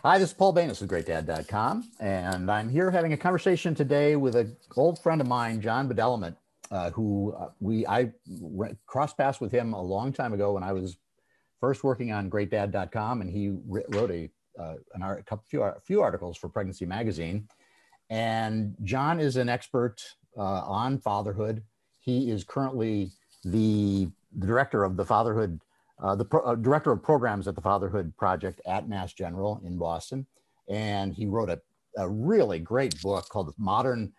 Hi, this is Paul Banis with GreatDad.com, and I'm here having a conversation today with an old friend of mine, John Badalement, I crossed paths with him a long time ago when I was first working on GreatDad.com, and he wrote a few articles for Pregnancy Magazine. And John is an expert on fatherhood. He is currently the director of the Fatherhood, director of programs at the Fatherhood Project at Mass General in Boston. And he wrote a really great book called Modern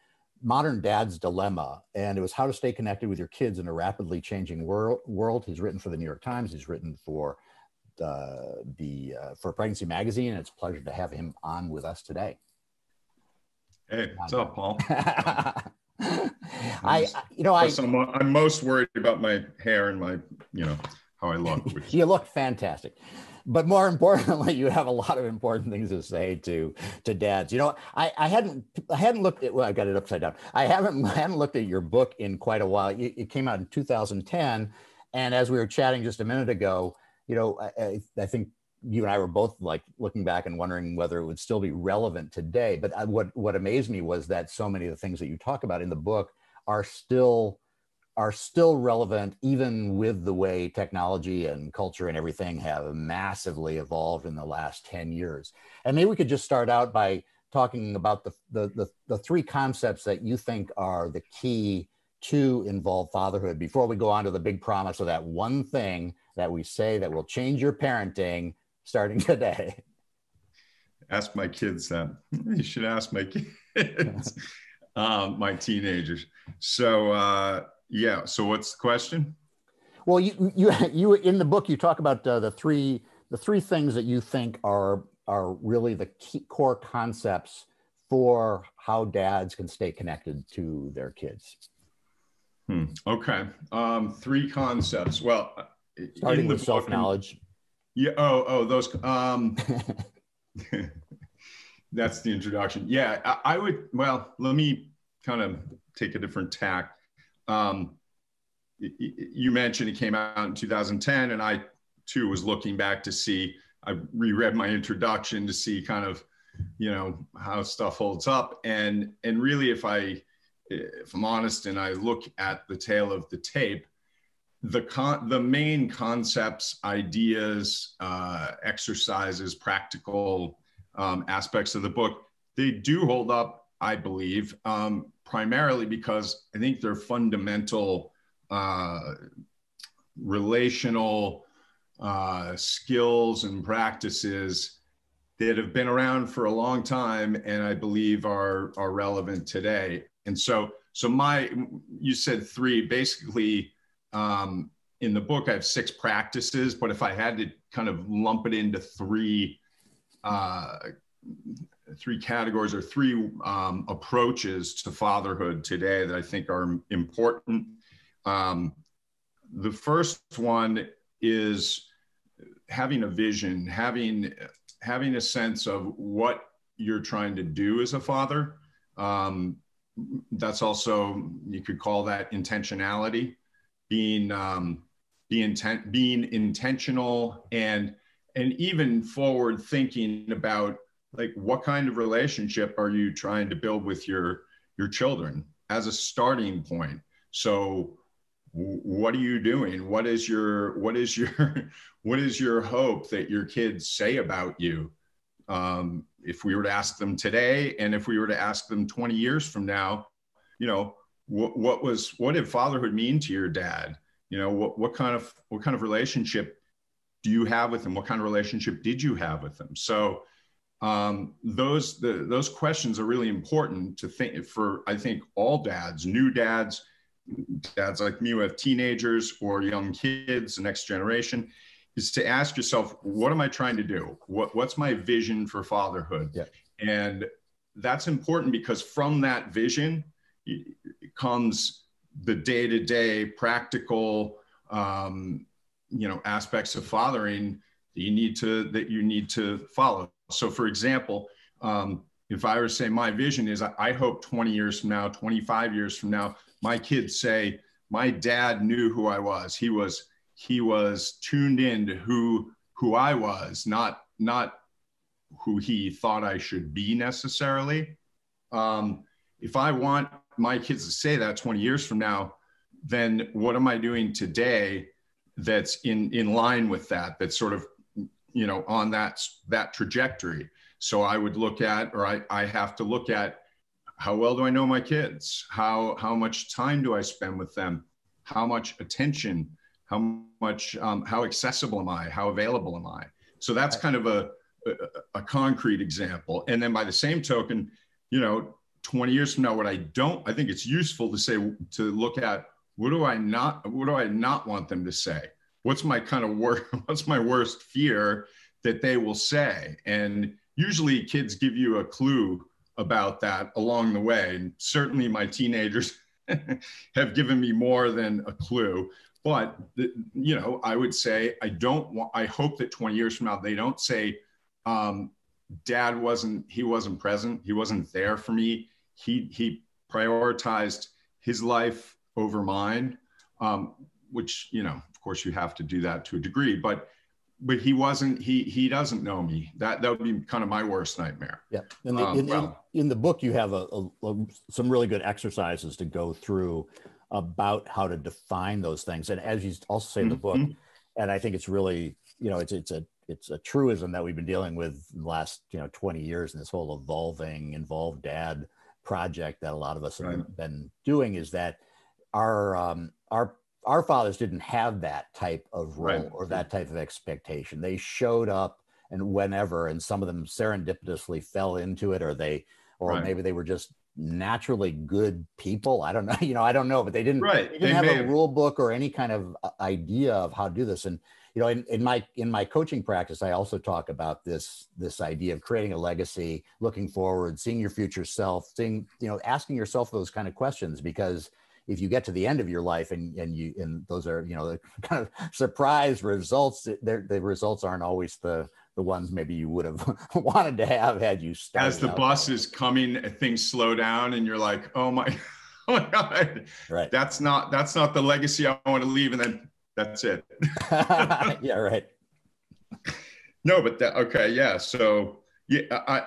Dad's Dilemma. And it was how to stay connected with your kids in a rapidly changing world. He's written for the New York Times. He's written for Pregnancy Magazine. And it's a pleasure to have him on with us today. Hey, what's up, Paul? I'm most worried about my hair and my, how I look. You look fantastic, but more importantly, you have a lot of important things to say to dads. I hadn't looked at. Well, I got it upside down. I hadn't looked at your book in quite a while. It came out in 2010, and as we were chatting just a minute ago, I think you and I were both like looking back and wondering whether it would still be relevant today. But what amazed me was that so many of the things that you talk about in the book are still relevant, even with the way technology and culture and everything have massively evolved in the last 10 years. And maybe we could just start out by talking about the three concepts that you think are the key to involved fatherhood before we go on to the big promise of that one thing that we say that will change your parenting starting today. Ask my kids that. You should ask my kids, my teenagers. So, so what's the question? Well, you in the book, you talk about the three things that you think are really the key core concepts for how dads can stay connected to their kids. Okay. Three concepps. Well, starting with self-knowledge. Yeah. Those. That's the introduction. Yeah, I would. Well, let me kind of take a different tack. You mentioned it came out in 2010, and I too was looking back to see. I reread my introduction to see kind of, how stuff holds up, and really, if I'm honest, and I look at the tail of the tape, the main concepts, ideas, exercises, practical aspects of the book, they do hold up, I believe, primarily because I think they're fundamental relational skills and practices that have been around for a long time, and I believe are relevant today. And so you said three, basically. In the book, I have 6 practices, but if I had to kind of lump it into three categories or three approaches to fatherhood today that I think are important. The first one is having a vision, having a sense of what you're trying to do as a father. That's also, you could call that intentionality. Being intentional and even forward thinking about like what kind of relationship are you trying to build with your children as a starting point. So what are you doing? What is your hope that your kids say about you? If we were to ask them today, and if we were to ask them 20 years from now, what did fatherhood mean to your dad? What kind of relationship do you have with him? What kind of relationship did you have with him? So those questions are really important to think for, I think, all dads, new dads like me who have teenagers or young kids, the next generation, is to ask yourself, what am I trying to do? What's my vision for fatherhood? Yeah. And that's important because from that vision, comes the day-to-day practical, aspects of fathering that you need to follow. So, for example, if I were to say my vision is, I hope 20 years from now, 25 years from now, my kids say, my dad knew who I was. He was tuned in to who I was, not who he thought I should be necessarily. If I want my kids to say that 20 years from now, then what am I doing today that's in line with that, that's sort of, you know, on that trajectory? So I would look at, or I have to look at, how well do I know my kids? How much time do I spend with them? How much attention? How much, how accessible am I? How available am I? So that's kind of a concrete example. And then by the same token, you know, 20 years from now, I think it's useful to say, to look at, what do I not want them to say? What's my kind of what's my worst fear that they will say? And usually kids give you a clue about that along the way. And certainly my teenagers have given me more than a clue. But, you know, I would say, I hope that 20 years from now, they don't say, Dad wasn't present. He wasn't there for me. He prioritized his life over mine, which, you know, of course you have to do that to a degree, but he doesn't know me. That would be kind of my worst nightmare. Yeah. In the book, you have some really good exercises to go through about how to define those things. And as you also say in the book, and I think it's really, you know, it's a truism that we've been dealing with the last, you know, 20 years in this whole involved dad project that a lot of us have been doing, is that our fathers didn't have that type of role or that type of expectation. They showed up and whenever, and some of them serendipitously fell into it, or maybe they were just naturally good people. I don't know, you know, I don't know, but they didn't have a rule book or any kind of idea of how to do this. And, you know, in my coaching practice, I also talk about this idea of creating a legacy, looking forward, seeing your future self, asking yourself those kind of questions, because if you get to the end of your life and those are, you know, the kind of surprise results, the results aren't always the ones maybe you would have wanted to have had you started. As the bus is coming, things slow down and you're like, oh my God, right. That's not the legacy I want to leave. And then that's it. Yeah, right. No, but okay. Yeah. So I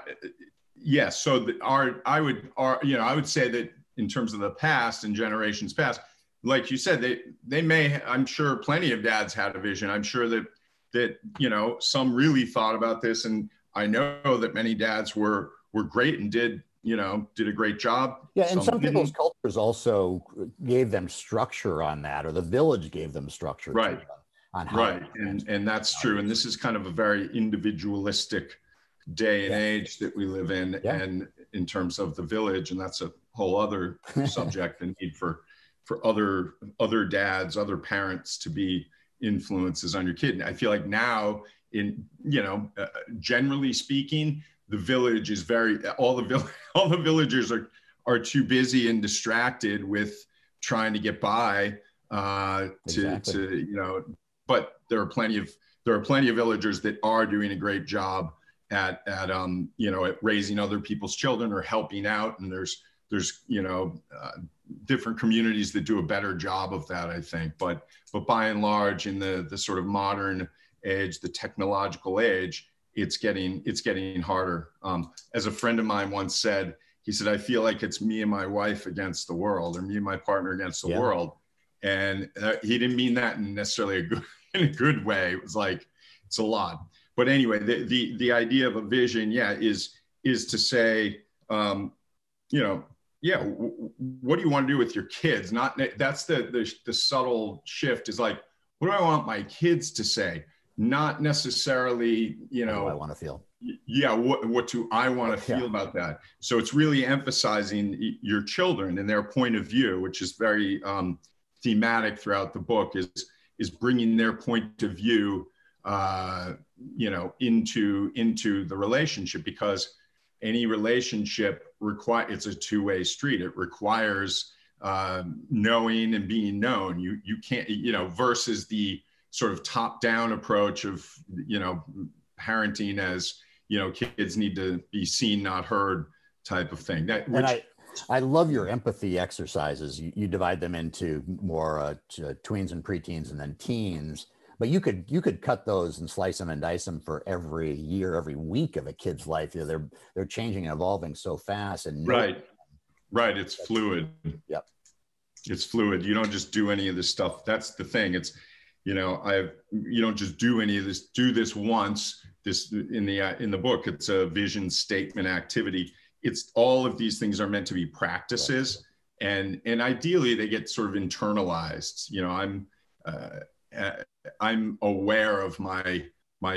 would say that in terms of the past and generations past, like you said, they may, I'm sure plenty of dads had a vision. I'm sure that, you know, some really thought about this. And I know that many dads were great and did a great job. Yeah. And some people's cultures also gave them structure on that, or the village gave them structure. Right. On how right. And that's true. And this is kind of a very individualistic day and age that we live in, and in terms of the village. And that's a whole other subject, the need for other dads, other parents to be influences on your kid. And I feel like now, generally speaking, the village is all the villagers are too busy and distracted with trying to get by but there are plenty of villagers that are doing a great job at raising other people's children or helping out. And there's different communities that do a better job of that, I think. But by and large, in the sort of modern age, the technological age, it's getting harder. As a friend of mine once said, he said, I feel like it's me and my wife against the world, or me and my partner against the world. And he didn't mean that in necessarily in a good way. It was like, it's a lot. But anyway, the idea of a vision, is to say, what do you want to do with your kids? That's the subtle shift, is like, what do I want my kids to say? Not necessarily, what do I want to feel? Yeah. What do I want to feel about that? So it's really emphasizing your children and their point of view, which is very thematic throughout the book, is bringing their point of view, into the relationship, because any relationship it's a two-way street. It requires knowing and being known. You can't, versus the sort of top-down approach of, parenting as, kids need to be seen, not heard type of thing. I love your empathy exercises. You divide them into more tweens and preteens and then teens. But you could cut those and slice them and dice them for every year, every week of a kid's life. You know, they're changing and evolving so fast, and right. It's fluid. Yep. It's fluid. You don't just do any of this stuff. That's the thing. It's, you don't just do any of this. Do this once. This in the book, it's a vision statement activity. It's all of these things are meant to be practices, and ideally they get sort of internalized. You know, I'm aware of my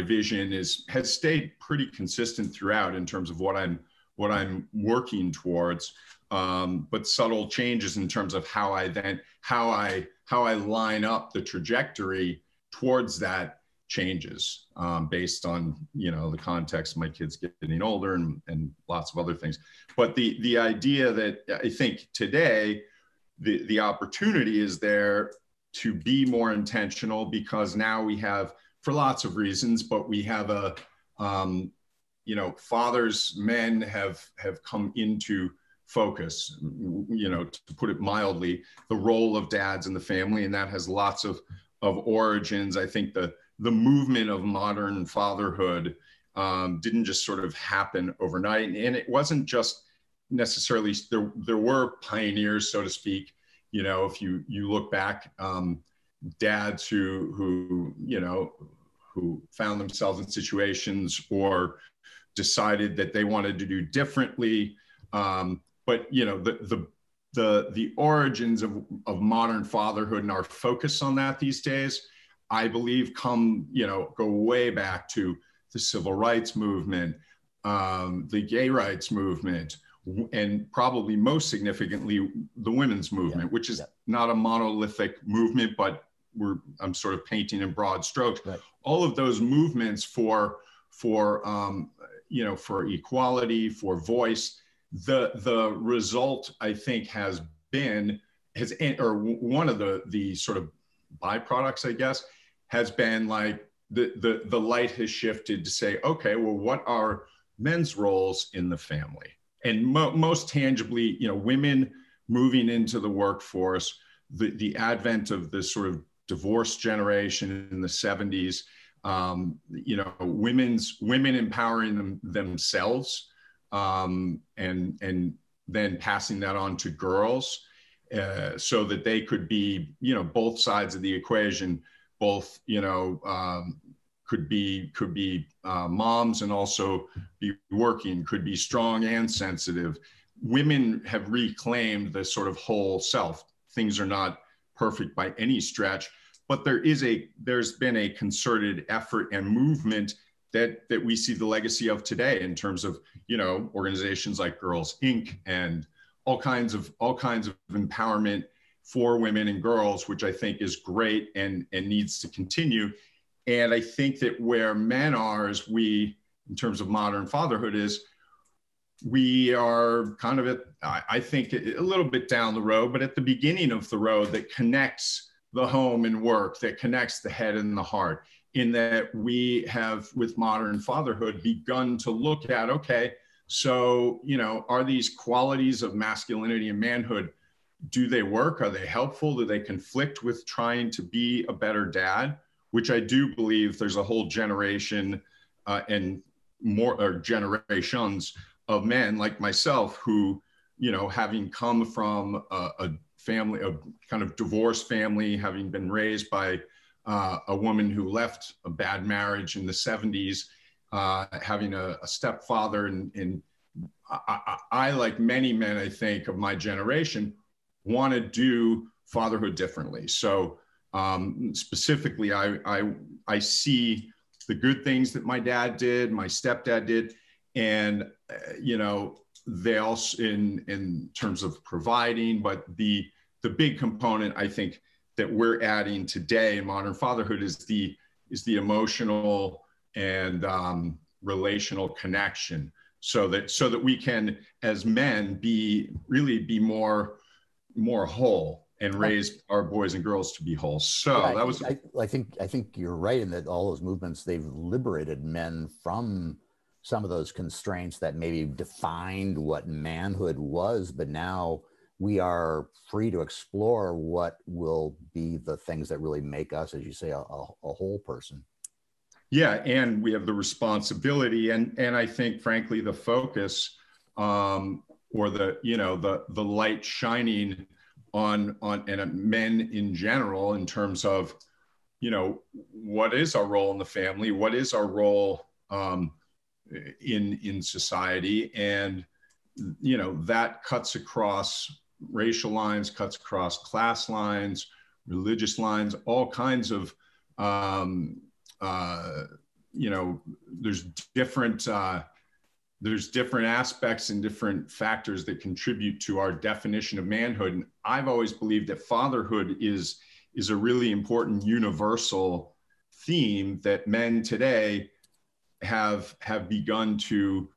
vision has stayed pretty consistent throughout in terms of what I'm working towards. But subtle changes in terms of how I line up the trajectory towards that changes based on, the context of my kids getting older and lots of other things. But the idea that I think today, the opportunity is there to be more intentional, because now we have, for lots of reasons, but we have fathers, men have come into focus, to put it mildly, the role of dads in the family. And that has lots of origins. I think the movement of modern fatherhood didn't just sort of happen overnight. And it wasn't just necessarily, there were pioneers, so to speak. If you look back, dads who found themselves in situations or decided that they wanted to do differently. But the origins of modern fatherhood and our focus on that these days, I believe go way back to the civil rights movement, the gay rights movement, and probably most significantly, the women's movement, which is not a monolithic movement, but I'm sort of painting in broad strokes. Right. All of those movements for equality, for voice, the result, I think, one of the sort of byproducts, I guess, has been like the light has shifted to say, okay, well, what are men's roles in the family? And most tangibly, women moving into the workforce, the advent of this sort of divorce generation in the 70s, women empowering themselves, and then passing that on to girls, so that they could be, both sides of the equation, both, could be moms and also be working, could be strong and sensitive. Women have reclaimed the sort of whole self. Things are not perfect by any stretch, but there's been a concerted effort and movement that we see the legacy of today in terms of, organizations like Girls Inc. and all kinds of empowerment for women and girls, which I think is great and needs to continue. And I think that where men are, in terms of modern fatherhood, is we are kind of I think a little bit down the road, but at the beginning of the road that connects the home and work, that connects the head and the heart, in that we have, with modern fatherhood, begun to look at, okay, so, are these qualities of masculinity and manhood, do they work? Are they helpful? Do they conflict with trying to be a better dad? Which I do believe there's a whole generation and more, or generations of men like myself who, having come from a family, a kind of divorced family, having been raised by a woman who left a bad marriage in the 70s, having a stepfather, and I, like many men, I think, of my generation, want to do fatherhood differently. So specifically, I see the good things that my dad did, my stepdad did, and they also, in terms of providing, but the big component I think that we're adding today in modern fatherhood is the emotional and relational connection, so that we can, as men, be more whole and raise our boys and girls to be whole. So yeah, that was. I think you're right in that all those movements, they've liberated men from some of those constraints that maybe defined what manhood was, but now we are free to explore what will be the things that really make us, as you say, a whole person. Yeah, and we have the responsibility, and I think, frankly, the focus, or the, you know, the light shining on men in general, in terms of, you know, what is our role in the family, what is our role in society, and, you know, that cuts across racial lines, cuts across class lines, religious lines, all kinds of you know, there's different aspects and different factors that contribute to our definition of manhood. And I've always believed that fatherhood is a really important universal theme that men today have begun to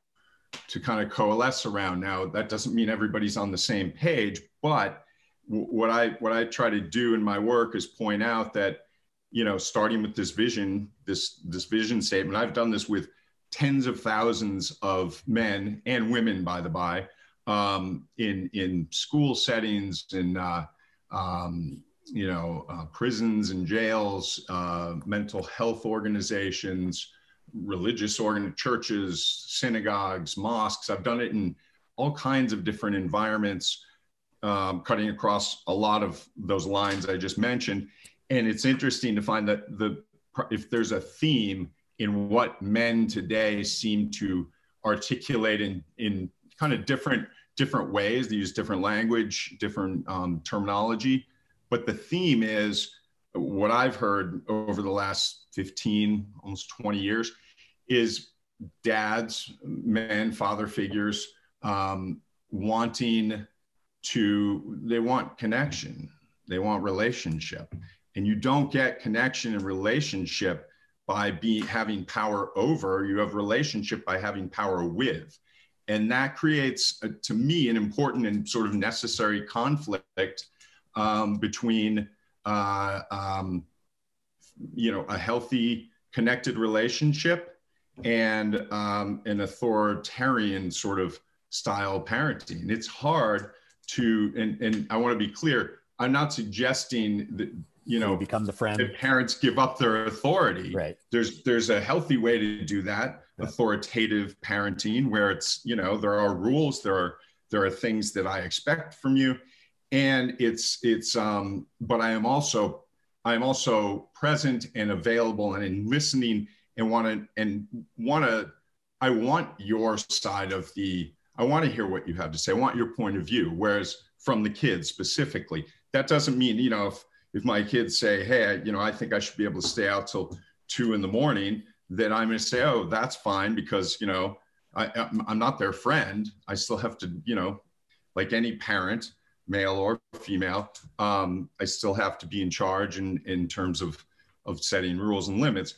kind of coalesce around. Now, that doesn't mean everybody's on the same page, but what I try to do in my work is point out that, you know, starting with this vision, this vision statement, I've done this with tens of thousands of men and women, by the by, in school settings, in you know, prisons and jails, mental health organizations, religious churches, synagogues, mosques. I've done it in all kinds of different environments, cutting across a lot of those lines I just mentioned. And it's interesting to find that if there's a theme in what men today seem to articulate in kind of different ways, they use different language, different terminology, but the theme is, what I've heard over the last 15, almost 20 years, is dads, men, father figures, they want connection, they want relationship. And you don't get connection and relationship by having power over. You have relationship by having power with. And that creates, to me, an important and sort of necessary conflict between, you know, a healthy, connected relationship and an authoritarian sort of style parenting. And it's hard to, and I want to be clear, I'm not suggesting that, you know, become the friend, that parents give up their authority. Right. There's a healthy way to do that. Yeah. Authoritative parenting, where it's, you know, there are rules, there are things that I expect from you, and it's but I am also present and available and in listening, and I want your side of I want to hear what you have to say. I want your point of view. Whereas from the kids specifically, that doesn't mean, you know, if my kids say, hey, you know, I think I should be able to stay out till 2 a.m, then I'm going to say, oh, that's fine, because, you know, I'm not their friend. I still have to, you know, like any parent, male or female, I still have to be in charge in terms of setting rules and limits.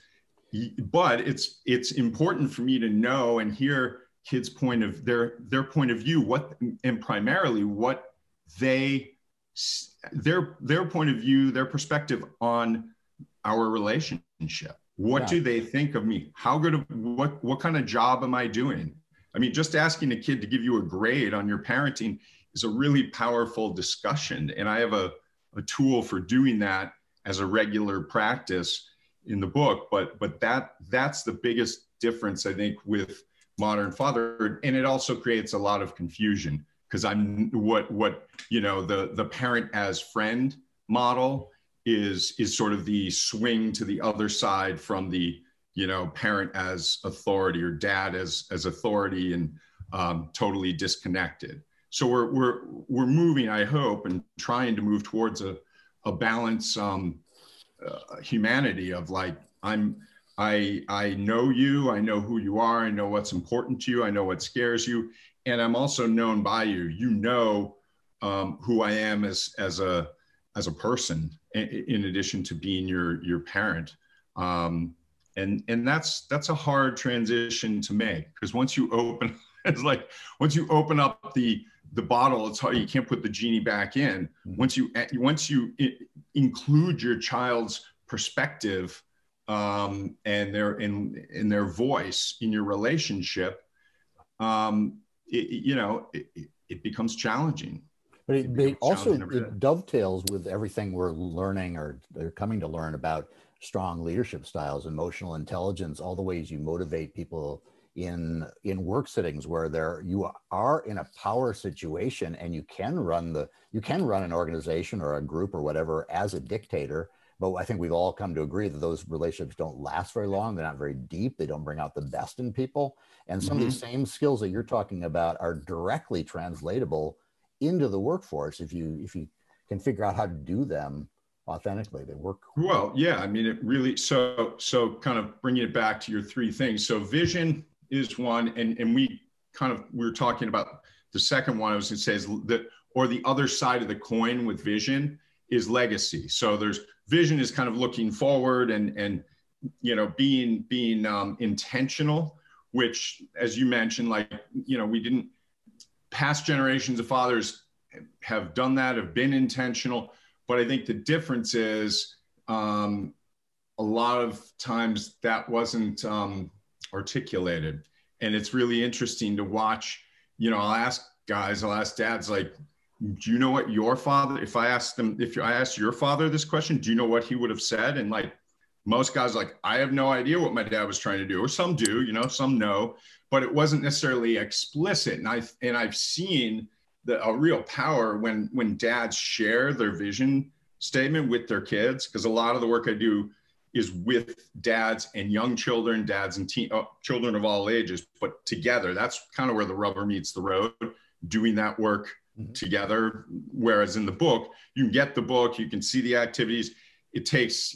But it's important for me to know and hear kids' their point of view, and primarily what their point of view, their perspective on our relationship. What do they think of me? What kind of job am I doing? I mean, just asking a kid to give you a grade on your parenting is a really powerful discussion. And I have a tool for doing that as a regular practice in the book. But that's the biggest difference, I think, with modern fatherhood. And it also creates a lot of confusion, because I'm you know, the parent as friend model is sort of the swing to the other side from the, you know, parent as authority or dad as authority, and totally disconnected. So we're moving, I hope, and trying to move towards a balance, humanity of like, I know you, I know who you are, I know what's important to you, I know what scares you, and I'm also known by you. You know who I am as a person, in addition to being your parent. And that's a hard transition to make, because once you open up the bottle, it's hard. You can't put the genie back in. Once you include your child's perspective and their voice in your relationship, it becomes challenging. But it also challenging every day. it dovetails with everything we're learning or they're coming to learn about strong leadership styles, emotional intelligence, all the ways you motivate people in work settings where you are in a power situation and you can run an organization or a group or whatever as a dictator. But I think we've all come to agree that those relationships don't last very long. They're not very deep. They don't bring out the best in people. And some of these same skills that you're talking about are directly translatable into the workforce if you can figure out how to do them authentically. They work well. Yeah, I mean, it really, so kind of bringing it back to your three things. So vision is one, and we were talking about the second one. I was going to say is that, or the other side of the coin with vision is legacy. So there's vision is kind of looking forward and being intentional, which, as you mentioned, like, we didn't, past generations of fathers have done that, have been intentional. But I think the difference is a lot of times that wasn't articulated. And it's really interesting to watch. I'll ask dads, like, do you know what your father, if I asked your father this question, do you know what he would have said? And like most guys, like, I have no idea what my dad was trying to do, or some do, some know, but it wasn't necessarily explicit. And I've seen a real power when dads share their vision statement with their kids, because a lot of the work I do is with dads and young children, dads and children of all ages, but together. That's kind of where the rubber meets the road, doing that work together. Whereas in the book, you can get the book, you can see the activities. It takes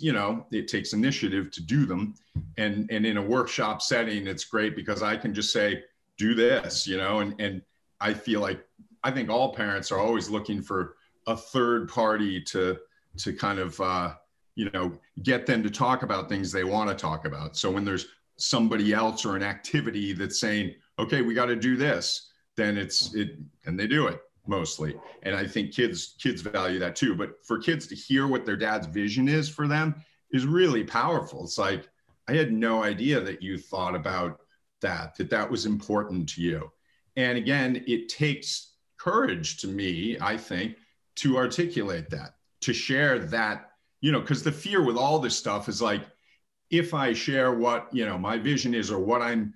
initiative to do them. And in a workshop setting, it's great because I can just say, do this, and I feel like, I think all parents are always looking for a third party to kind of, get them to talk about things they want to talk about. So when there's somebody else or an activity that's saying, okay, we got to do this, then and they do it mostly. And I think kids value that too. But for kids to hear what their dad's vision is for them is really powerful. It's like, I had no idea that you thought about that was important to you. And again, it takes courage to me, I think, to articulate that, to share that, because the fear with all this stuff is like, if I share what, my vision is or what I'm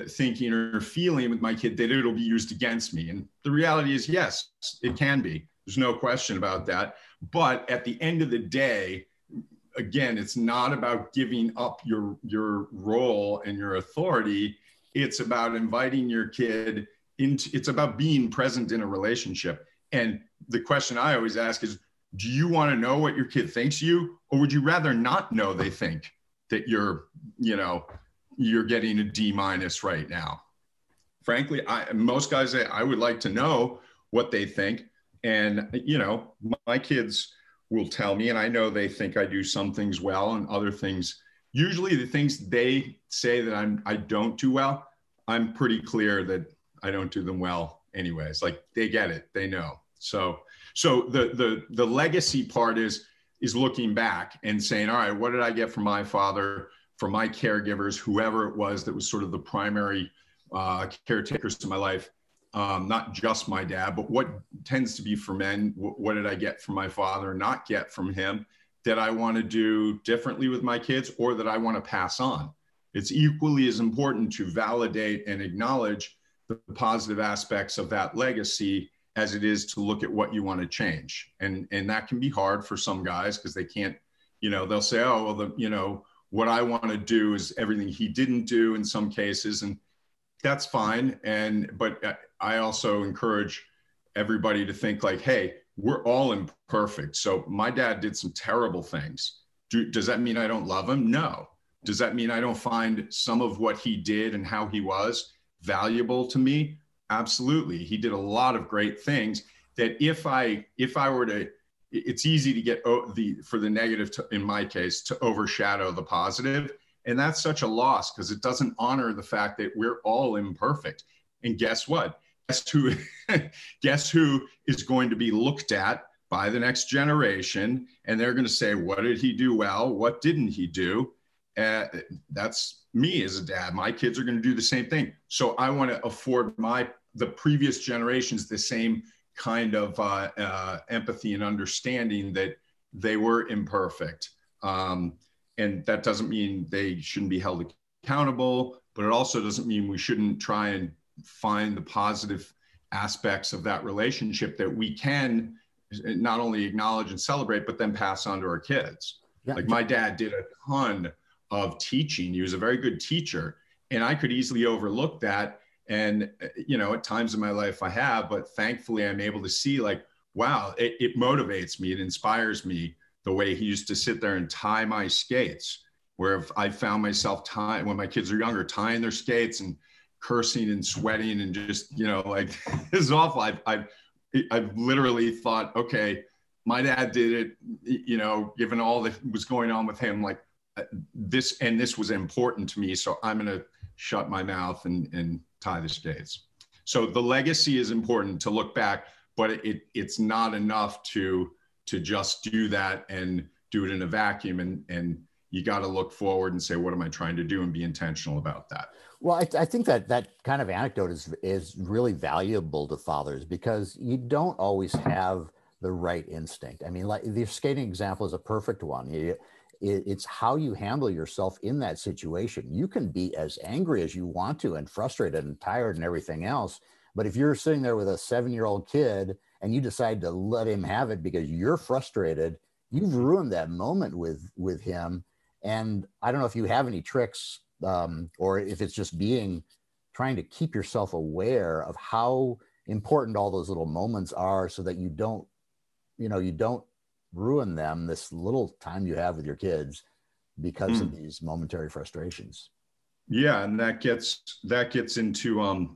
thinking or feeling with my kid, that it'll be used against me. And the reality is, yes, it can be. There's no question about that. But at the end of the day, again, it's not about giving up your role and your authority. It's about inviting your kid it's about being present in a relationship. And the question I always ask is, do you want to know what your kid thinks of you, or would you rather not know they think that you're getting a D- right now? Frankly, most guys say, I would like to know what they think. And, my kids will tell me, and I know they think I do some things well and other things. Usually the things they say that I don't do well, I'm pretty clear that I don't do them well anyways. Like, they get it, they know. So the legacy part is looking back and saying, all right, what did I get from my father, from my caregivers, whoever it was that was sort of the primary caretakers to my life, not just my dad, but what tends to be for men, what did I get from my father, not get from him, that I want to do differently with my kids, or that I want to pass on. It's equally as important to validate and acknowledge the positive aspects of that legacy as it is to look at what you want to change. And that can be hard for some guys, because they can't, they'll say, oh, well, what I want to do is everything he didn't do in some cases. And that's fine. But I also encourage everybody to think like, hey, we're all imperfect. So my dad did some terrible things. Does that mean I don't love him? No. Does that mean I don't find some of what he did and how he was valuable to me? Absolutely. He did a lot of great things that if I were to, it's easy to get for the negative in my case, to overshadow the positive. And that's such a loss, because it doesn't honor the fact that we're all imperfect. And guess what? Guess who is going to be looked at by the next generation? And they're going to say, what did he do well? What didn't he do? That's me as a dad. My kids are going to do the same thing. So I want to afford the previous generations the same kind of empathy and understanding that they were imperfect. And that doesn't mean they shouldn't be held accountable, but it also doesn't mean we shouldn't try and find the positive aspects of that relationship that we can not only acknowledge and celebrate, but then pass on to our kids. Yeah. Like my dad did a ton of teaching. He was a very good teacher, and I could easily overlook that. And, you know, at times in my life I have, but thankfully I'm able to see like, wow, it motivates me. It inspires me the way he used to sit there and tie my skates, where if I found myself tying, when my kids are younger, tying their skates and cursing and sweating and just, you know, like it's awful. I've literally thought, okay, my dad did it, you know, given all that was going on with him, like this was important to me. So I'm going to shut my mouth and tie the skates. So the legacy is important to look back, but it's not enough to just do that and do it in a vacuum. And you got to look forward and say, what am I trying to do, and be intentional about that. Well, I think that kind of anecdote is really valuable to fathers, because you don't always have the right instinct. I mean, like the skating example is a perfect one. It's how you handle yourself in that situation. You can be as angry as you want to and frustrated and tired and everything else. But if you're sitting there with a 7-year-old kid and you decide to let him have it because you're frustrated, you've ruined that moment with him. And I don't know if you have any tricks or if it's just trying to keep yourself aware of how important all those little moments are, so that you don't ruin them, this little time you have with your kids, because of these momentary frustrations. Yeah. And that gets into,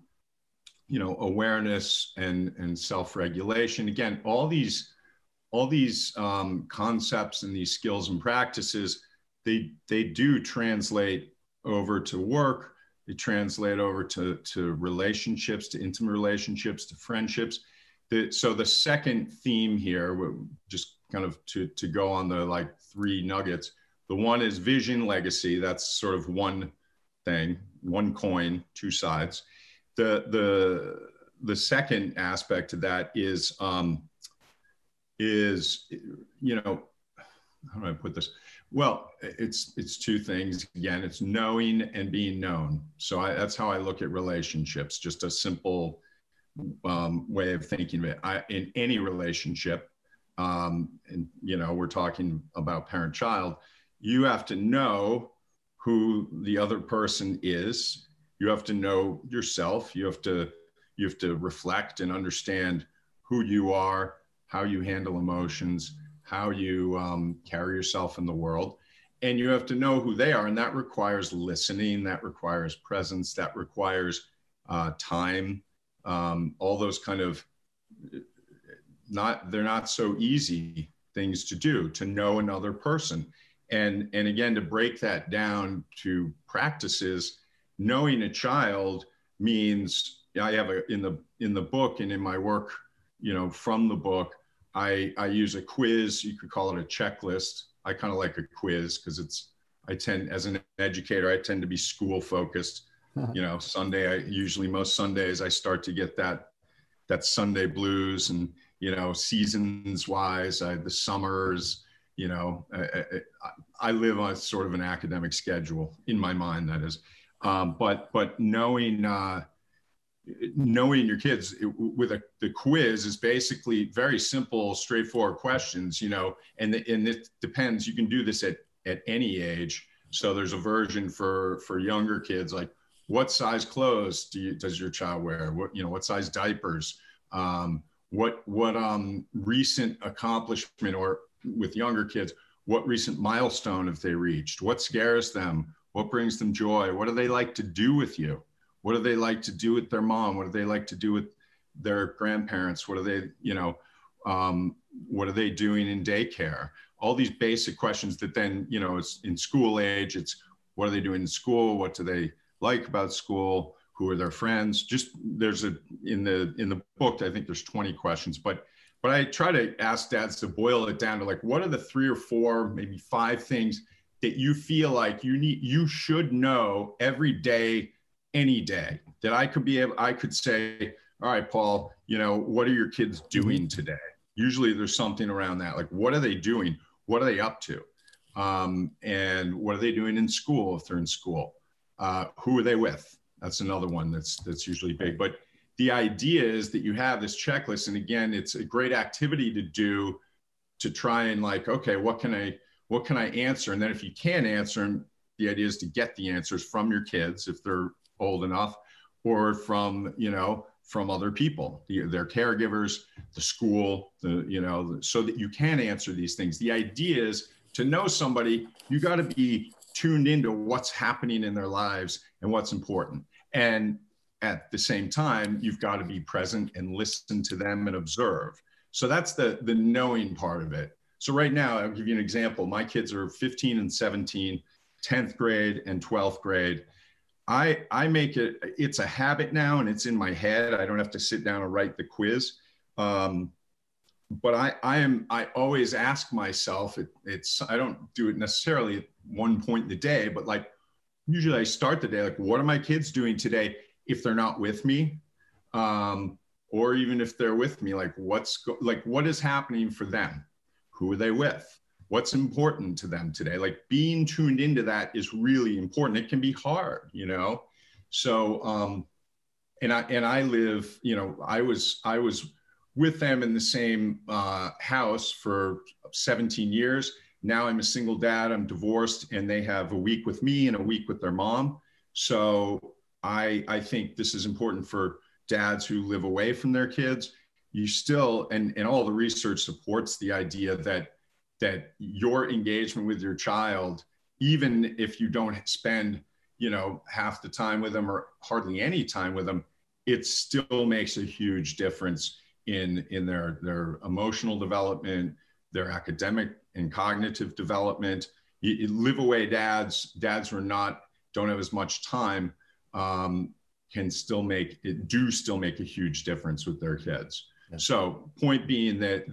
you know, awareness and self-regulation. Again, all these concepts and these skills and practices, they do translate over to work. They translate over to relationships, to intimate relationships, to friendships. So the second theme here, just kind of to go on the like 3 nuggets. The one is vision, legacy. That's sort of one thing, one coin, 2 sides. The second aspect of that is, you know, how do I put this? Well, it's 2 things. Again, it's knowing and being known. So that's how I look at relationships, just a simple way of thinking of it. In any relationship, and, you know, we're talking about parent-child, you have to know who the other person is. You have to know yourself. You have to reflect and understand who you are, how you handle emotions, how you carry yourself in the world. And you have to know who they are. And that requires listening, that requires presence, that requires time, all those kind of, they're not so easy things to do, to know another person. And again, to break that down to practices, knowing a child means, I have in the book and in my work, you know, from the book, I use a quiz. You could call it a checklist. I kind of like a quiz because as an educator, I tend to be school focused. You know, most Sundays I start to get that Sunday blues, and, you know, seasons wise, the summers, you know, I live on sort of an academic schedule in my mind, that is. But knowing your kids with the quiz is basically very simple, straightforward questions, you know, and it depends. You can do this at any age. So there's a version for younger kids, like what size clothes does your child wear? What size diapers? What recent accomplishment, or with younger kids, what recent milestone have they reached? What scares them? What brings them joy? What do they like to do with you? What do they like to do with their mom? What do they like to do with their grandparents? What are they, what are they doing in daycare? All these basic questions that then, you know, it's in school age, it's what are they doing in school? What do they like about school? Who are their friends? Just in the book, I think there's 20 questions, but I try to ask dads to boil it down to like, what are the 3 or 4, maybe 5 things that you feel like you should know every day, any day, that I could say, all right, Paul, you know, what are your kids doing today? Usually there's something around that, like, what are they doing? What are they up to? And what are they doing in school if they're in school? Who are they with? That's another one that's usually big. But the idea is that you have this checklist. And again, it's a great activity to do to try and like, okay, what can I answer? And then if you can't answer them, the idea is to get the answers from your kids if they're old enough, or from, you know, from other people, their caregivers, the school, so that you can answer these things. The idea is to know somebody, you got to be tuned into what's happening in their lives and what's important. And at the same time, you've got to be present and listen to them and observe. So that's the knowing part of it. So right now, I'll give you an example. My kids are 15 and 17, 10th grade and 12th grade. I make it's a habit now, and it's in my head. I don't have to sit down and write the quiz. But I always ask myself, I don't do it necessarily at one point in the day, but like usually I start the day, like, what are my kids doing today if they're not with me? Or even if they're with me, like what is happening for them? Who are they with? What's important to them today? Like being tuned into that is really important. It can be hard, you know? So, and I live, you know, I was with them in the same house for 17 years. Now I'm a single dad, I'm divorced, and they have a week with me and a week with their mom. So I think this is important for dads who live away from their kids. You still, and all the research supports the idea that your engagement with your child, even if you don't spend, you know, half the time with them or hardly any time with them, it still makes a huge difference in their emotional development, their academic and cognitive development. You live away dads who don't have as much time, can still make a huge difference with their kids. Yeah. So point being that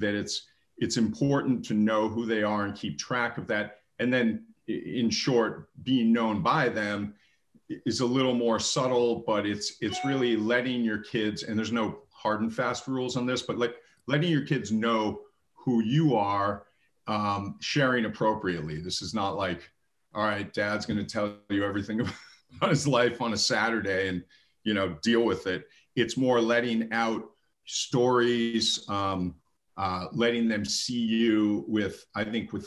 it's important to know who they are and keep track of that. And then in short, being known by them is a little more subtle, but it's really letting your kids, and there's no hard and fast rules on this, but like letting your kids know who you are, sharing appropriately. This is not like, all right, dad's going to tell you everything about his life on a Saturday and, you know, deal with it. It's more letting out stories, letting them see you with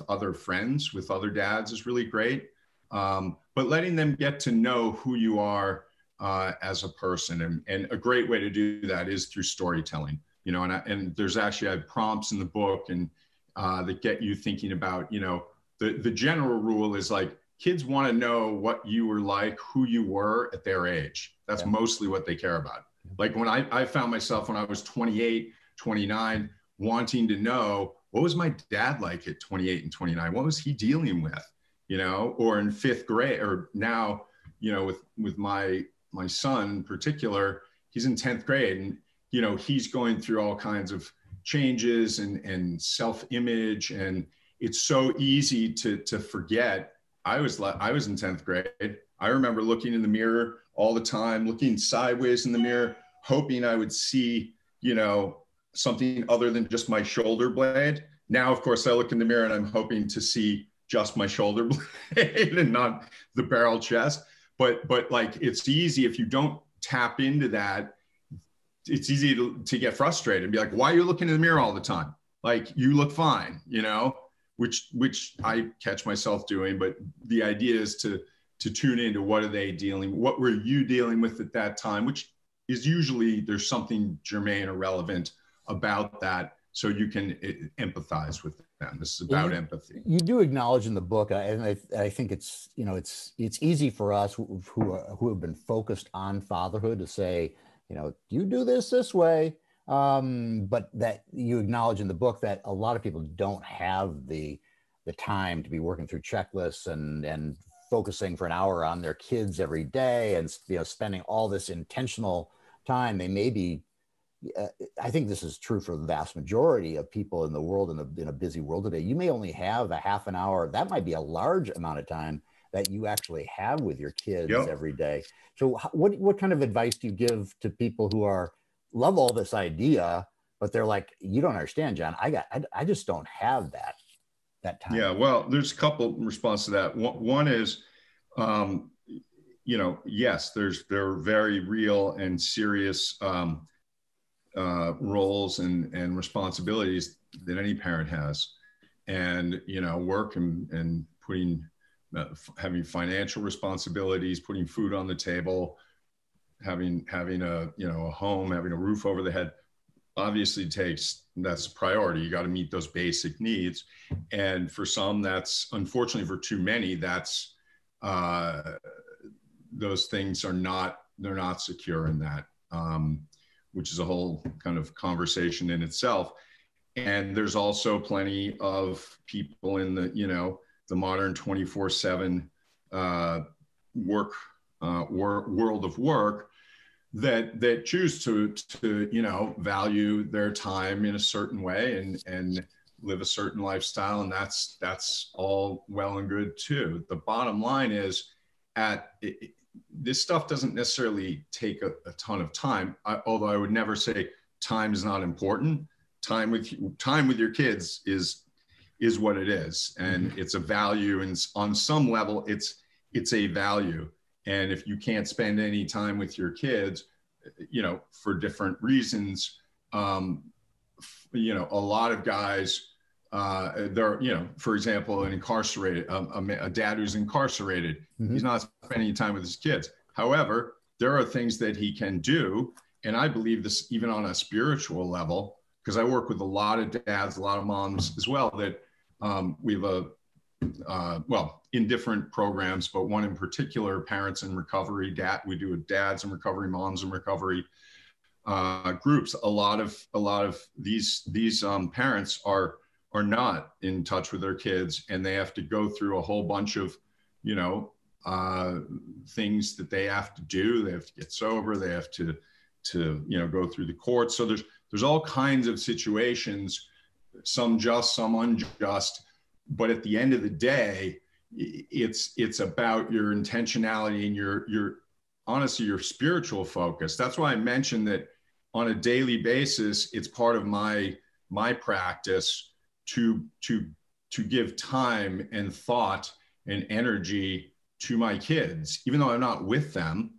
other friends, with other dads is really great. But letting them get to know who you are as a person. And a great way to do that is through storytelling, you know, and there's actually, I have prompts in the book and that get you thinking about, you know, the general rule is like, kids want to know what you were like, who you were at their age. That's mostly what they care about. Like when I found myself when I was 28, 29, wanting to know, what was my dad like at 28 and 29? What was he dealing with, you know, or in 5th grade, or now, you know, with my son in particular, he's in 10th grade and, you know, he's going through all kinds of changes and self-image. And it's so easy to forget. I was in 10th grade. I remember looking in the mirror all the time, looking sideways in the mirror, hoping I would see, you know, something other than just my shoulder blade. Now, of course, I look in the mirror and I'm hoping to see just my shoulder blade and not the barrel chest. But like, it's easy if you don't tap into that, it's easy to get frustrated and be like, why are you looking in the mirror all the time? Like, you look fine, you know, which I catch myself doing. But the idea is to tune into what were you dealing with at that time, which is usually there's something germane or relevant about that, so you can empathize with them. This is about empathy. You do acknowledge in the book, and I think it's, you know, it's easy for us who have been focused on fatherhood to say, you know, you do this way, but that you acknowledge in the book that a lot of people don't have the time to be working through checklists and focusing for an hour on their kids every day, and, you know, spending all this intentional time. They may be, I think this is true for the vast majority of people in the world, in a busy world today. You may only have a half an hour. That might be a large amount of time that you actually have with your kids every day. So what kind of advice do you give to people who are love all this idea, but they're like, you don't understand, John. I just don't have that time. Yeah, well, there's a couple responses to that. One is, yes, there are very real and serious roles and responsibilities that any parent has, and work and putting having financial responsibilities, putting food on the table, having a a home, having a roof over the head, obviously that's a priority. You got to meet those basic needs, and for some, that's unfortunately for too many, that's those things they're not secure in that, which is a whole kind of conversation in itself. And there's also plenty of people in the modern 24/7 world of work that choose to value their time in a certain way and live a certain lifestyle, and that's all well and good too. The bottom line is, this stuff doesn't necessarily take a ton of time. Although I would never say time is not important. Time with your kids is what it is, and it's a value, and on some level, it's a value. And if you can't spend any time with your kids, for different reasons, a lot of guys, for example, a dad who's incarcerated, he's not spending time with his kids. However, there are things that he can do. And I believe this even on a spiritual level, because I work with a lot of dads, a lot of moms as well, that we have in different programs, but one in particular, Parents in Recovery. We do a Dads in Recovery, Moms in Recovery groups. A lot of these parents are not in touch with their kids, and they have to go through a whole bunch of things that they have to do. They have to get sober. They have to go through the courts. So there's all kinds of situations, some just, some unjust. But at the end of the day, it's about your intentionality and your honestly, your spiritual focus. That's why I mentioned that on a daily basis, it's part of my practice to give time and thought and energy to my kids, even though I'm not with them.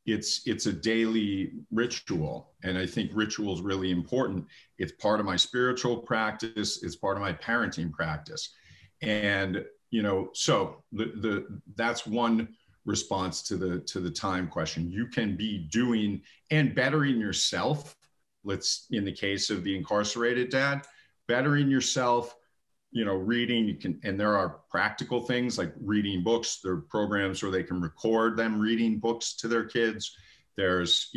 It's a daily ritual. And I think ritual is really important. It's part of my spiritual practice. It's part of my parenting practice. And, so that's one response to the time question. You can be doing and bettering yourself. In the case of the incarcerated dad, bettering yourself, reading, and there are practical things like reading books. There are programs where they can record them reading books to their kids. There's,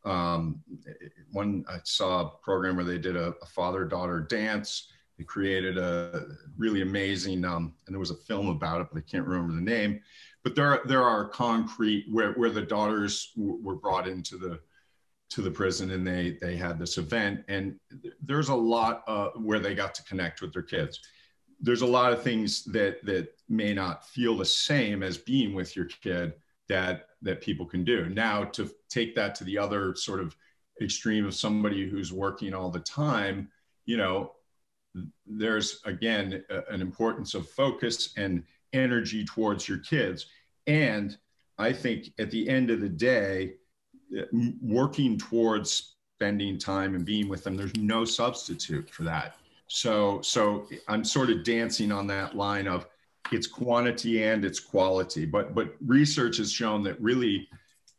one, I saw a program where they did a father-daughter dance. They created a really amazing, and there was a film about it, but I can't remember the name. But there are concrete where the daughters were brought into the prison, and they had this event, and there's a lot where they got to connect with their kids. There's a lot of things that may not feel the same as being with your kid that people can do. Now, to take that to the other sort of extreme of somebody who's working all the time, there's again an importance of focus and energy towards your kids. And I think at the end of the day, working towards spending time and being with them, there's no substitute for that. So I'm sort of dancing on that line of it's quantity and it's quality, but research has shown that really,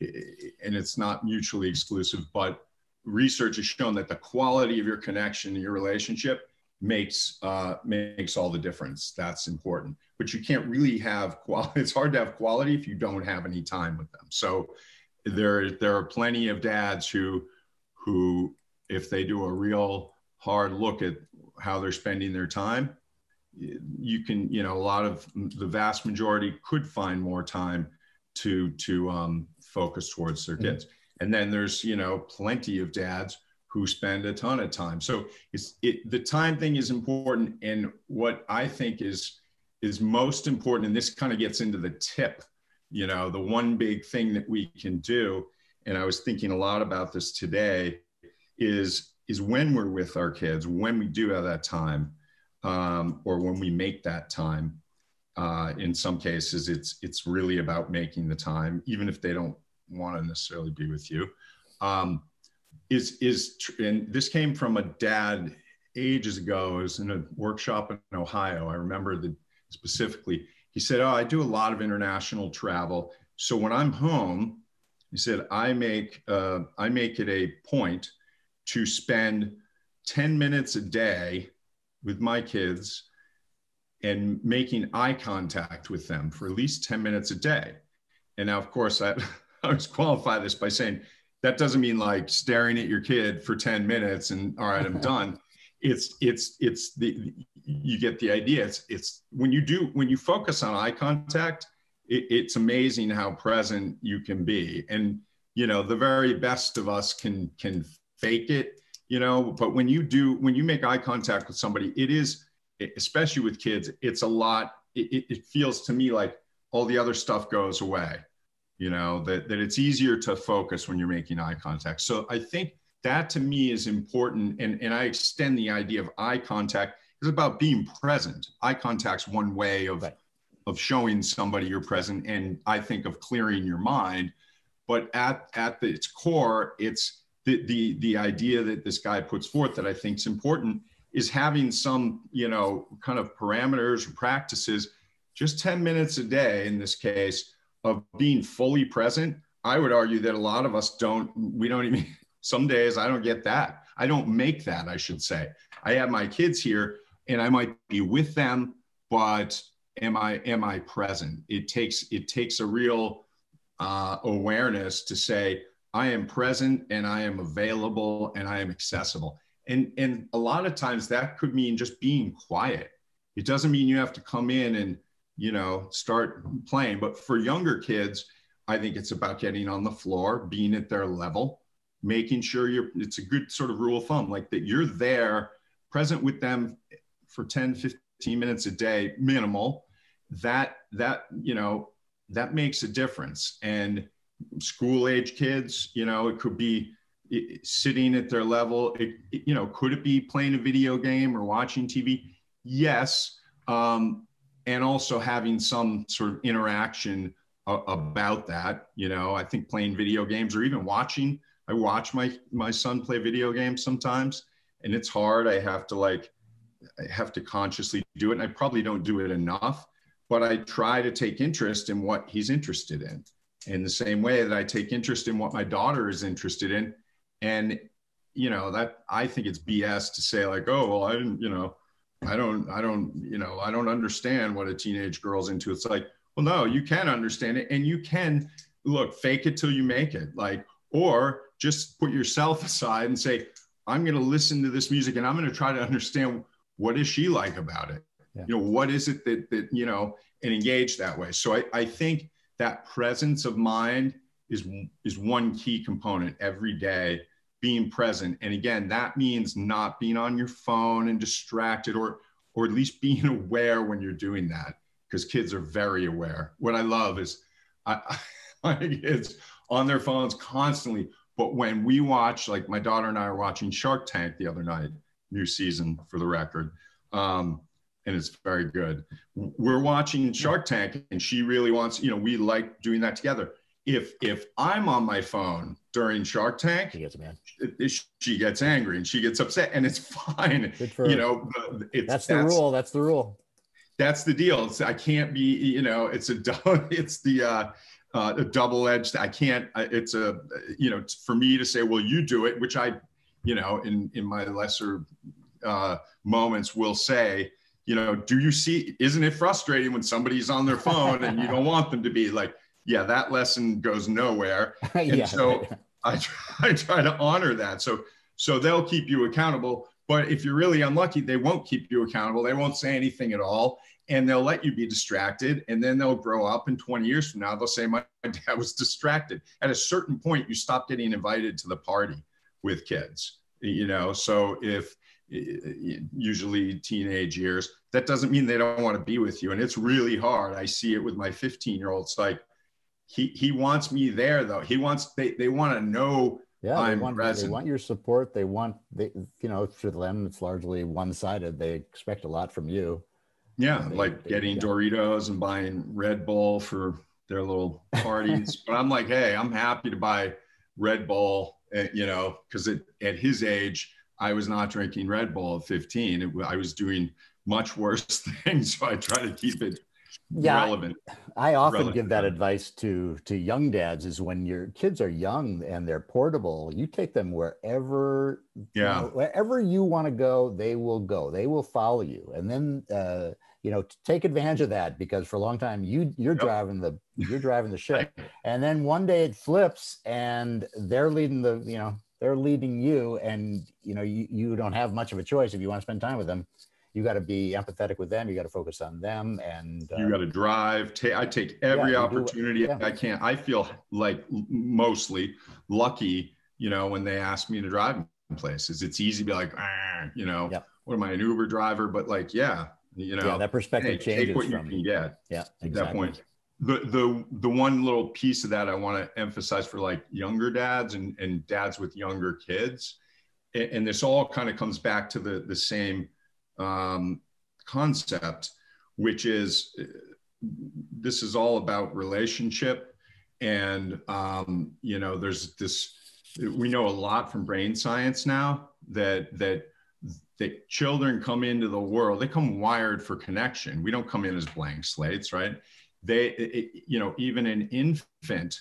and it's not mutually exclusive, but research has shown that the quality of your connection and your relationship makes all the difference. That's important, but you can't really have quality. It's hard to have quality if you don't have any time with them. So there are plenty of dads who, if they do a real hard look at how they're spending their time, you can, a lot of the vast majority could find more time to focus towards their kids. And then there's, plenty of dads who spend a ton of time. So the time thing is important. And what I think is most important, and this kind of gets into the tip, the one big thing that we can do, and I was thinking a lot about this today, is when we're with our kids, when we do have that time, or when we make that time. In some cases, it's really about making the time, even if they don't want to necessarily be with you. And this came from a dad ages ago. I was in a workshop in Ohio. I remember specifically, he said, "Oh, I do a lot of international travel. So when I'm home," he said, I make it a point to spend 10 minutes a day with my kids and making eye contact with them for at least 10 minutes a day." And now, of course, I always qualify this by saying that doesn't mean like staring at your kid for 10 minutes and all right, I'm done. You get the idea. It's when you focus on eye contact, it's amazing how present you can be. And, the very best of us can fake it, but when you make eye contact with somebody, it is, especially with kids, it's a lot. It feels to me like all the other stuff goes away, that it's easier to focus when you're making eye contact. So I think that to me is important. And I extend the idea of eye contact. It's about being present. Eye contact's one way of showing somebody you're present. And I think of clearing your mind, but at its core, it's the idea that this guy puts forth that I think is important is having some, kind of parameters or practices, just 10 minutes a day in this case, of being fully present. I would argue that a lot of us we don't even, some days I don't get that. I don't make that, I should say. I have my kids here and I might be with them, but am I present? It takes a real awareness to say, I am present and I am available and I am accessible. And a lot of times that could mean just being quiet. It doesn't mean you have to come in and, start playing. But for younger kids, I think it's about getting on the floor, being at their level, making sure it's a good sort of rule of thumb, like that you're there present with them for 10, 15 minutes a day, minimal. That makes a difference. And school age kids, it could be sitting at their level. Could it be playing a video game or watching TV? Yes. And also having some sort of interaction about that. I think playing video games or even I watch my son play video games sometimes, and it's hard. I have to consciously do it. And I probably don't do it enough, but I try to take interest in what he's interested in the same way that I take interest in what my daughter is interested in. And, that I think it's BS to say like, oh, well, I don't understand what a teenage girl's into. It's like, well, no, you can understand it. And you can fake it till you make it, or just put yourself aside and say, I'm going to listen to this music and I'm going to try to understand what is she like about it? Yeah. What is it that and engage that way. So I think that presence of mind is one key component every day, being present. And again, that means not being on your phone and distracted, or at least being aware when you're doing that, because kids are very aware. What I love is my kids on their phones constantly. But when we watch, like my daughter and I are watching Shark Tank the other night, new season for the record. And it's very good. We're watching Shark Tank and she really wants, we like doing that together. If I'm on my phone during Shark Tank, she gets angry and she gets upset, and it's fine. That's the rule. That's the rule. That's the deal. I can't be, it's a double-edged. I can't. It's for me to say, well, you do it, which I, in my lesser moments will say, do you see? Isn't it frustrating when somebody's on their phone and you don't want them to be like? Yeah, that lesson goes nowhere. And so I try to honor that. So they'll keep you accountable. But if you're really unlucky, they won't keep you accountable. They won't say anything at all. And they'll let you be distracted. And then they'll grow up, and 20 years from now, they'll say, my dad was distracted. At a certain point, you stop getting invited to the party with kids. So if usually teenage years, that doesn't mean they don't want to be with you. And it's really hard. I see it with my 15-year-old. It's like, he wants me there though. They want to know Yeah, I'm they present. want your support. You know, for them, it's largely one-sided. They expect a lot from you. Yeah, And like getting yeah. Doritos and buying Red Bull for their little parties. But I'm like, hey, I'm happy to buy Red Bull, you know, because at his age, I was not drinking Red Bull at 15. I was doing much worse things. So I try to keep it Yeah, relevant. I often relevant give that advice to young dads is when your kids are young and they're portable, you take them wherever, you Yeah. know, wherever you want to go, they will go. They will follow you. And then you know, take advantage of that, because for a long time you're Yep. driving the ship. And then one day it flips and they're leading they're leading you, and you know, you don't have much of a choice if you want to spend time with them. You got to be empathetic with them. You got to focus on them, and You got to drive. I take every yeah, you do. opportunity Yeah, I can. I feel like mostly lucky, you know, when they ask me to drive places. It's easy to be like, you know, yeah, what am I, an Uber driver? But like, yeah, you yeah. know, That perspective hey, take changes what you from, can get yeah, at that exactly. point. The one little piece of that I want to emphasize for like younger dads and dads with younger kids, and this all kind of comes back to the same concept, which is this is all about relationship. And, you know, there's this, we know a lot from brain science now that children come into the world, they come wired for connection. We don't come in as blank slates, right? You know, even an infant,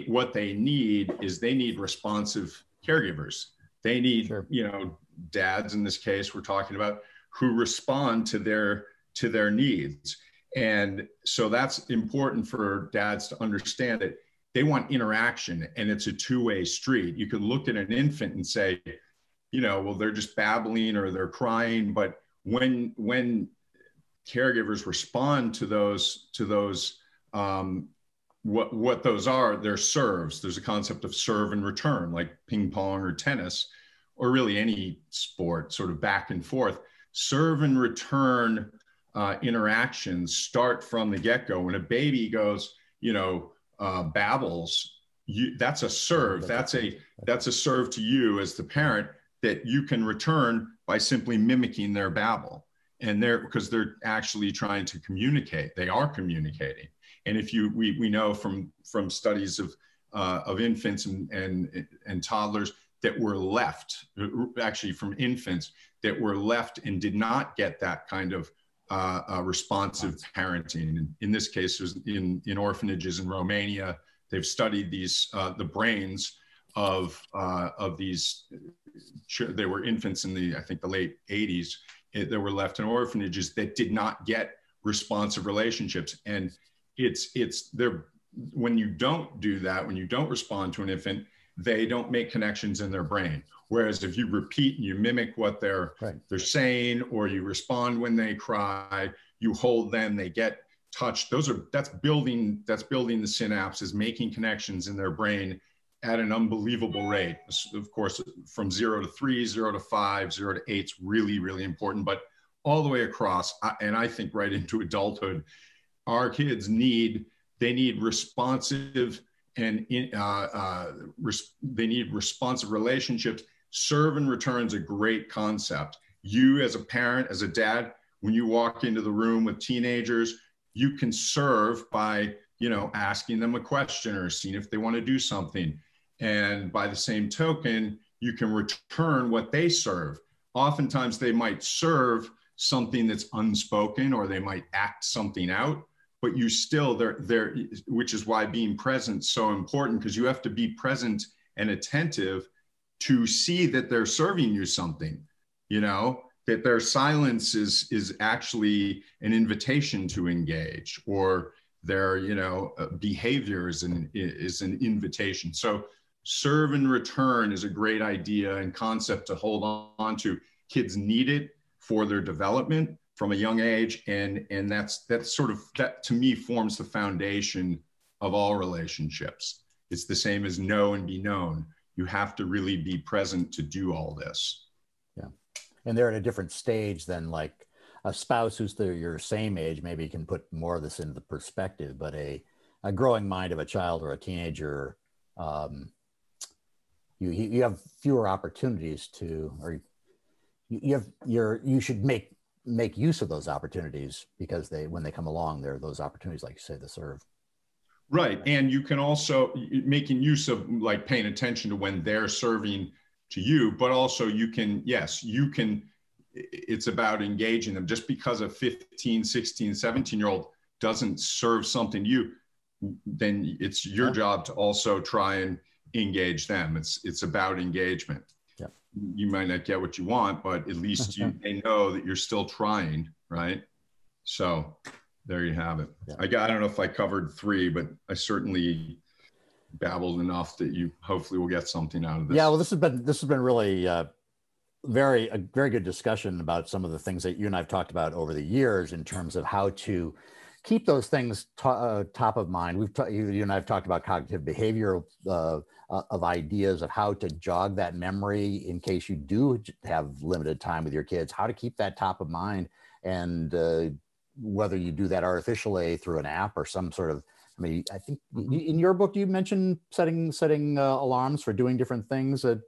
what they need is they need responsive caregivers. They need, Sure. you know, dads in this case we're talking about, who respond to their needs. And so that's important for dads to understand that they want interaction, and it's a two-way street. You could look at an infant and say, you know, well, they're just babbling or they're crying. But when caregivers respond to those what those are, they're serves. There's a concept of serve and return, like ping pong or tennis, or really any sport, sort of back and forth. Serve and return interactions start from the get-go. When a baby goes, you know, babbles, that's a serve. That's a serve to you as the parent that you can return by simply mimicking their babble. And because they're actually trying to communicate. They are communicating. And if we know from studies of infants and toddlers that were left, actually from infants that were left and did not get that kind of responsive parenting. In this case, in orphanages in Romania, they've studied the brains of these. They were infants in I think the late 80s. That were left in orphanages that did not get responsive relationships. And it's there when you don't do that, when you don't respond to an infant, they don't make connections in their brain. Whereas if you repeat and you mimic what they're saying, or you respond when they cry, you hold them, they get touched. That's building the synapses, making connections in their brain at an unbelievable rate. Of course, from 0 to 3, 0 to 5, 0 to 8 is really, really important, but all the way across, and I think right into adulthood, our kids need responsive and they need responsive relationships. Serve and return is a great concept. You as a parent, as a dad, when you walk into the room with teenagers, you can serve by, you know, asking them a question or seeing if they want to do something. And by the same token, you can return what they serve. Oftentimes they might serve something that's unspoken, or they might act something out, but you still, they're, which is why being present is so important, because you have to be present and attentive to see that they're serving you something, you know, that their silence is actually an invitation to engage, or their, you know, behavior is an invitation. So serve and return is a great idea and concept to hold on to. Kids need it for their development from a young age. And that's sort of, that to me forms the foundation of all relationships. It's the same as know and be known. You have to really be present to do all this. Yeah. And they're at a different stage than like a spouse who's your same age, maybe can put more of this into the perspective, but a growing mind of a child or a teenager, you have fewer opportunities to, or you should make use of those opportunities, because when they come along, there are those opportunities, like you say, to serve. Right. And you can also making use of, like, paying attention to when they're serving to you, but also you can, it's about engaging them. Just because a 15, 16, 17-year-old doesn't serve something to you, then it's your job to also try and engage them. It's about engagement. Yeah. You might not get what you want, but at least they know that you're still trying, right? So there you have it. Yeah. I don't know if I covered 3, but I certainly babbled enough that you hopefully will get something out of this. Yeah, well, this has been really a very good discussion about some of the things that you and I've talked about over the years in terms of how to keep those things top of mind. You and I have talked about cognitive behavior of ideas of how to jog that memory in case you do have limited time with your kids, how to keep that top of mind, and whether you do that artificially through an app or some sort of, I mean, I think in your book, you mentioned setting alarms for doing different things at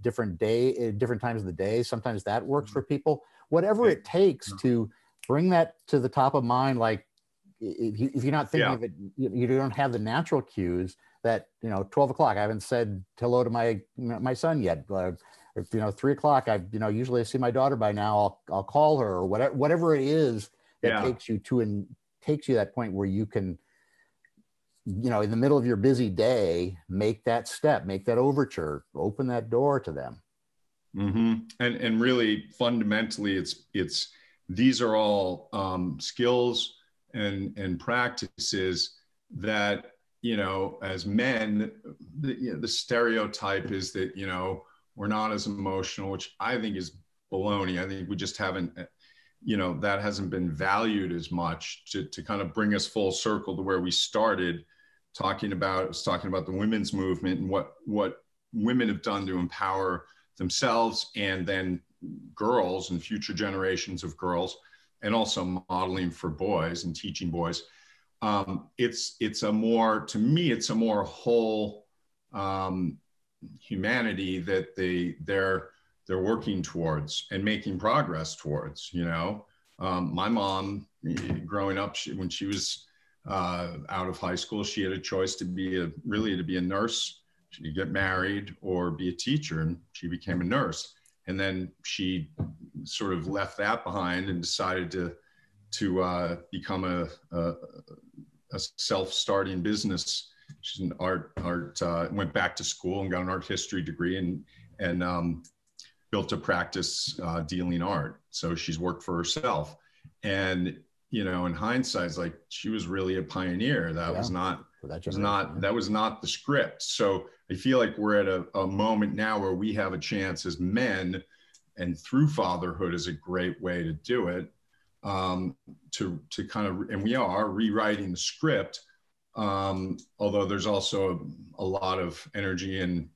different times of the day. Sometimes that works for people. Whatever it takes to bring that to the top of mind, like if you're not thinking of it, you don't have the natural cues that, 12 o'clock, I haven't said hello to my son yet. Or, 3 o'clock, usually I see my daughter by now, I'll call her, or whatever it is that takes you to that point where you can, in the middle of your busy day, make that step, make that overture, open that door to them. Mm-hmm. And really fundamentally, these are all skills and practices that, as men, the stereotype is that, we're not as emotional, which I think is baloney. I think we just haven't, that hasn't been valued as much to kind of bring us full circle to where we started talking about the women's movement and what women have done to empower themselves, and then girls and future generations of girls, and also modeling for boys and teaching boys. It's a more whole humanity that they're working towards and making progress towards. My mom, growing up, when she was out of high school, she had a choice to be a nurse. She could get married or be a teacher, and she became a nurse. And then she sort of left that behind and decided to become a self-starting business. She's an went back to school and got an art history degree and built a practice dealing art. So she's worked for herself. And, in hindsight, it's like she was really a pioneer. That was not the script. So I feel like we're at a moment now where we have a chance as men, and through fatherhood is a great way to do it, to kind of, and we are rewriting the script. Although there's also a lot of energy and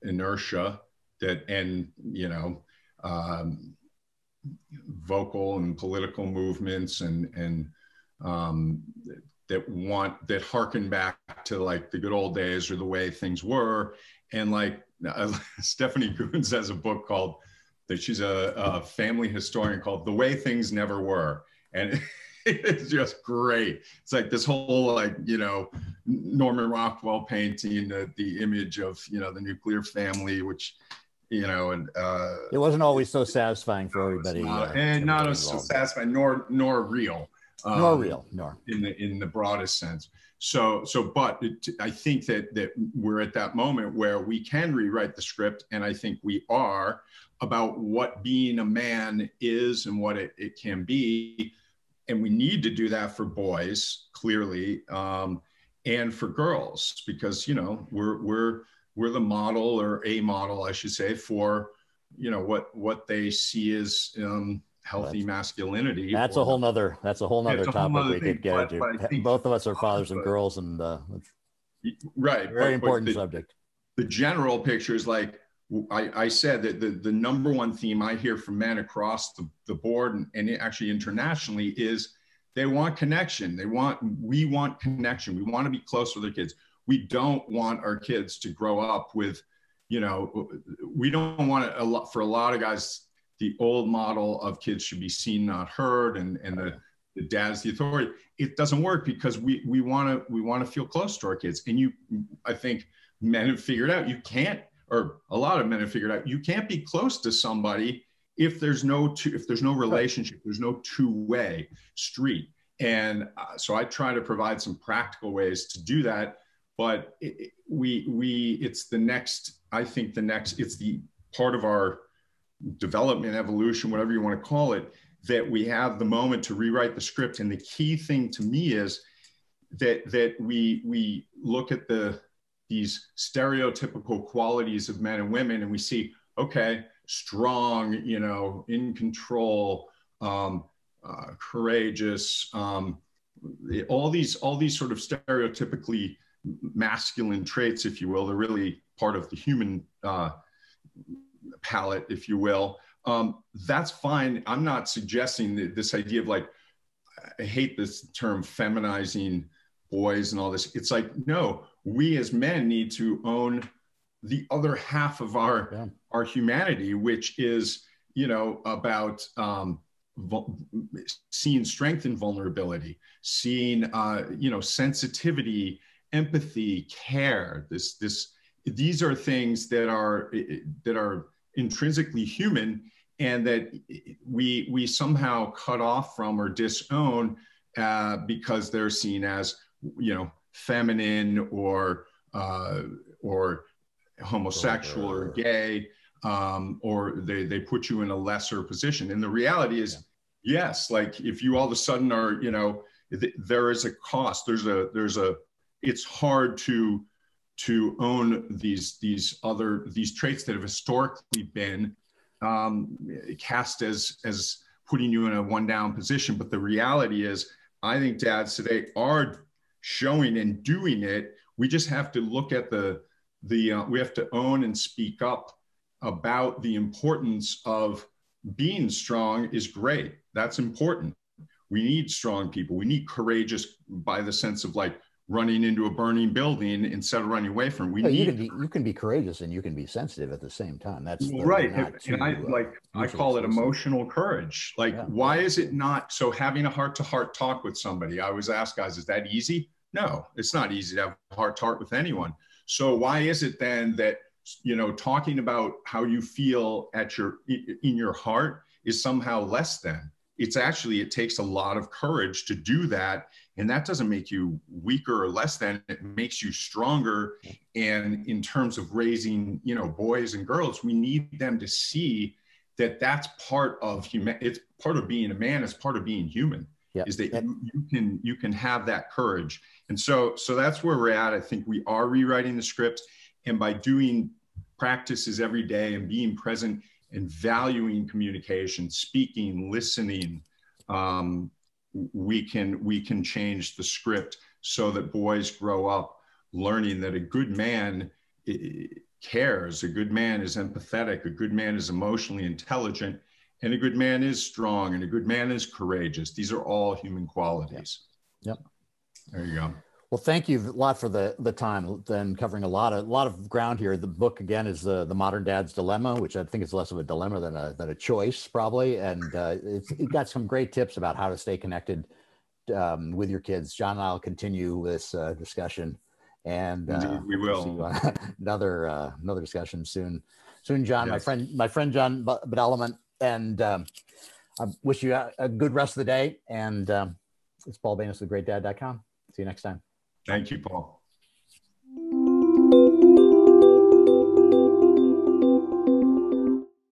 inertia vocal and political movements and that harken back to like the good old days or the way things were. And like Stephanie Coons has a book she's a family historian, called The Way Things Never Were. And it's just great. It's like this whole, Norman Rockwell painting the image of, the nuclear family, which, and it wasn't always so satisfying for everybody. Not as so satisfying, nor real. In the broadest sense. But I think that we're at that moment where we can rewrite the script, and I think we are, about what being a man is and what it can be. And we need to do that for boys, clearly, and for girls, because, we're the model, or a model, I should say, for, what they see as healthy masculinity. That's a whole nother topic we could get into. Both of us are fathers of girls, and right. Very important subject. The general picture is like, I said that the number one theme I hear from men across the board and actually internationally is they want connection. We want connection. We want to be close with their kids. we don't want our kids to grow up with, you know, we don't want it a lot, for a lot of guys, the old model of kids should be seen, not heard, and the dad's the authority. It doesn't work, because we want to feel close to our kids. And I think men have figured out you can't, or a lot of men have figured out you can't be close to somebody if there's no relationship, there's no two-way street. And so I try to provide some practical ways to do that. But it's the part of our development, evolution, whatever you want to call it, that we have the moment to rewrite the script. And the key thing to me is that we look at these stereotypical qualities of men and women, and we see, okay, strong, you know, in control, courageous, all these sort of stereotypically masculine traits, if you will. They're really part of the human palette, if you will. That's fine. I'm not suggesting that this idea of, like, I hate this term feminizing boys and all this. It's like, no, we as men need to own the other half of our humanity, which is, you know, about seeing strength and vulnerability, seeing, you know, sensitivity, empathy, care. These are things that are intrinsically human, and that we somehow cut off from or disown because they're seen as, you know, feminine or homosexual or gay, or they put you in a lesser position. And the reality is, yes, like, if you all of a sudden are, you know, there is a cost. It's hard to own these traits that have historically been cast as putting you in a one down position. But the reality is, I think dads today are showing and doing it. We just have to look at we have to own and speak up about the importance of being strong. Is great. That's important. We need strong people. We need courageous, by the sense of, like, running into a burning building instead of running away from it. You can be courageous and you can be sensitive at the same time. That's right. And I call it emotional courage. Like, why is it not? So having a heart-to-heart talk with somebody, I always ask guys, is that easy? No, it's not easy to have a heart-to-heart with anyone. So why is it then that, you know, talking about how you feel in your heart is somehow less than? It's actually, it takes a lot of courage to do that. And that doesn't make you weaker or less than, it makes you stronger. And in terms of raising, you know, boys and girls, we need them to see that that's part of it's part of being a man, it's part of being human. Is that you can have that courage. And so that's where we're at. I think we are rewriting the script, and by doing practices every day and being present and valuing communication, speaking, listening, we can change the script so that boys grow up learning that a good man cares, a good man is empathetic, a good man is emotionally intelligent, and a good man is strong, and a good man is courageous. These are all human qualities. Yep. There you go. Well, thank you a lot for the time, then, covering a lot of ground here. The book, again, is the Modern Dad's Dilemma, which I think is less of a dilemma than a choice, probably. And it got some great tips about how to stay connected with your kids. John and I will continue this discussion, and we will see another discussion soon, John. Yes. My friend John Badalement, and I wish you a good rest of the day. And it's Paul Banis with GreatDad.com. See you next time. Thank you, Paul.